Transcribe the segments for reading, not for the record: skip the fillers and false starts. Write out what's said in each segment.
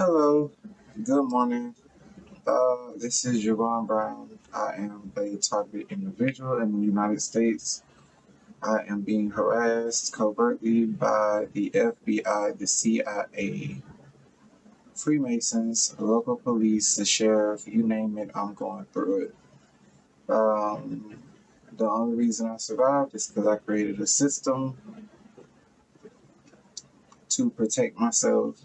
Hello, good morning. This is Javon Brown. I am a targeted individual in the United States. I am being harassed covertly by the FBI, the CIA, Freemasons, local police, the sheriff, you name it, I'm going through it. The only reason I survived is because I created a system to protect myself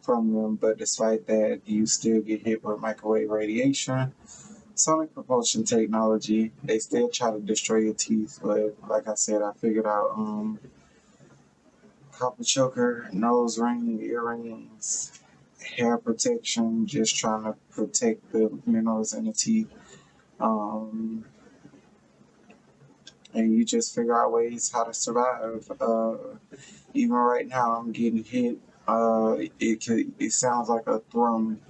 from them, but despite that, you still get hit with microwave radiation. Sonic propulsion technology, they still try to destroy your teeth, but like I said, I figured out copper choker, nose ring, earrings, hair protection, just trying to protect the minerals in the teeth. Um, and you just figure out ways how to survive. Even right now, I'm getting hit. It sounds like a thrum,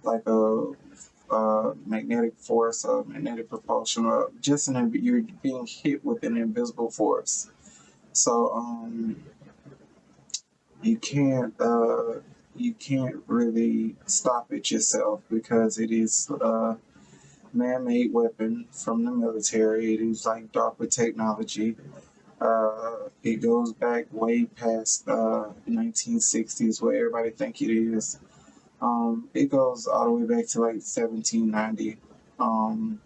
like a magnetic force, magnetic propulsion, or just you're being hit with an invisible force. So you can't you can't really stop it yourself because it is a man-made weapon from the military. It is like DARPA technology. It goes back way past 1960s, where everybody think it is. It goes all the way back to like 1790. Um,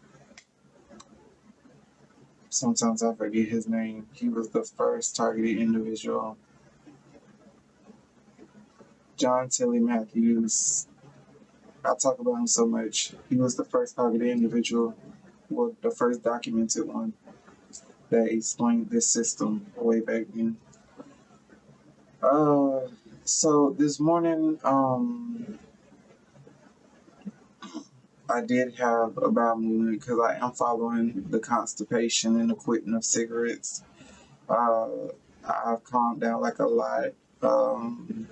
Sometimes I forget his name. He was the first targeted individual. John Tilly Matthews. I talk about him so much. He was the first targeted individual, well, the first documented one that explained this system way back then. Uh, so this morning, I did have a bowel movement because I am following the constipation and the quitting of cigarettes. Uh, I've calmed down like a lot. Um,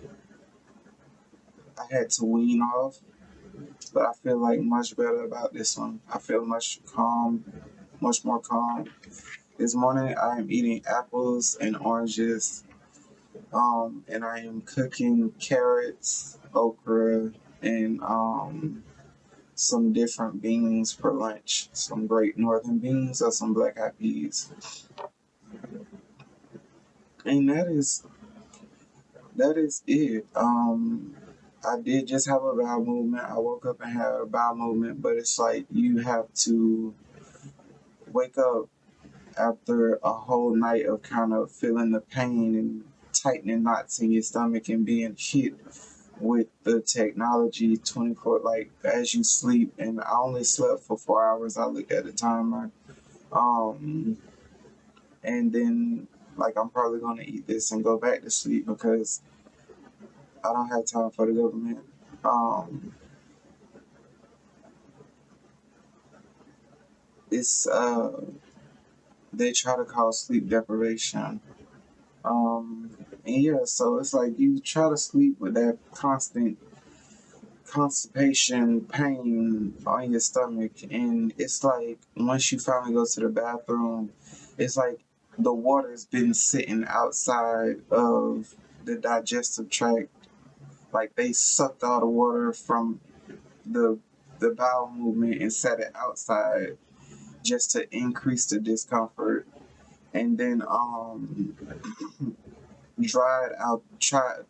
I had to wean off, but I feel like much better about this one. I feel much more calm. This morning I am eating apples and oranges, and I am cooking carrots, okra, and some different beans for lunch. Some great northern beans or some black eyed peas, and that is it. I did just have a bowel movement. I woke up and had a bowel movement, but it's like you have to wake up after a whole night of kind of feeling the pain and tightening knots in your stomach and being hit with the technology 24, like as you sleep. And I only slept for 4 hours. I looked at the timer. Um, and then like I'm probably gonna eat this and go back to sleep because I don't have time for the government. Um, it's they try to cause sleep deprivation. And yeah, so it's like you try to sleep with that constant constipation, pain on your stomach, and it's like once you finally go to the bathroom, it's like the water's been sitting outside of the digestive tract. Like they sucked all the water from the the bowel movement and set it outside just to increase the discomfort. And then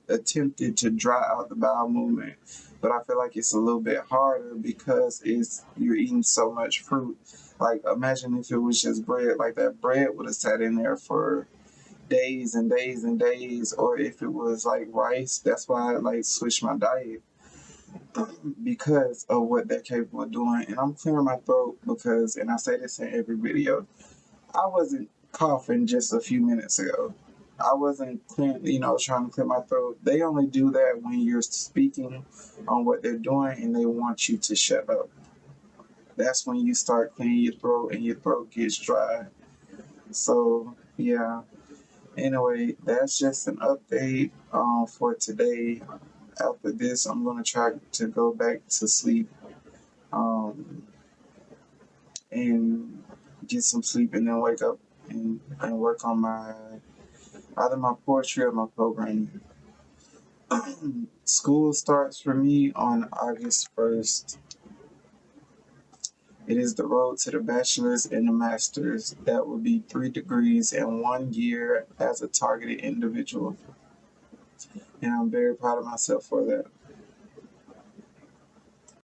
attempted to dry out the bowel movement, but I feel like it's a little bit harder because it's you're eating so much fruit. Like imagine if it was just bread, like that bread would have sat in there for days and days and days, or if it was like rice. That's why I like switched my diet because of what they're capable of doing. And I'm clearing my throat because, and I say this in every video, I wasn't coughing just a few minutes ago. I wasn't trying to clear my throat. They only do that when you're speaking on what they're doing and they want you to shut up. That's when you start clearing your throat and your throat gets dry. So, yeah. Anyway, that's just an update for today. After this, I'm going to try to go back to sleep um, and get some sleep and then wake up and work on either my poetry or my programming. School starts for me on August 1st. It is the road to the bachelor's and the master's. That will be 3 degrees in 1 year as a targeted individual. And I'm very proud of myself for that.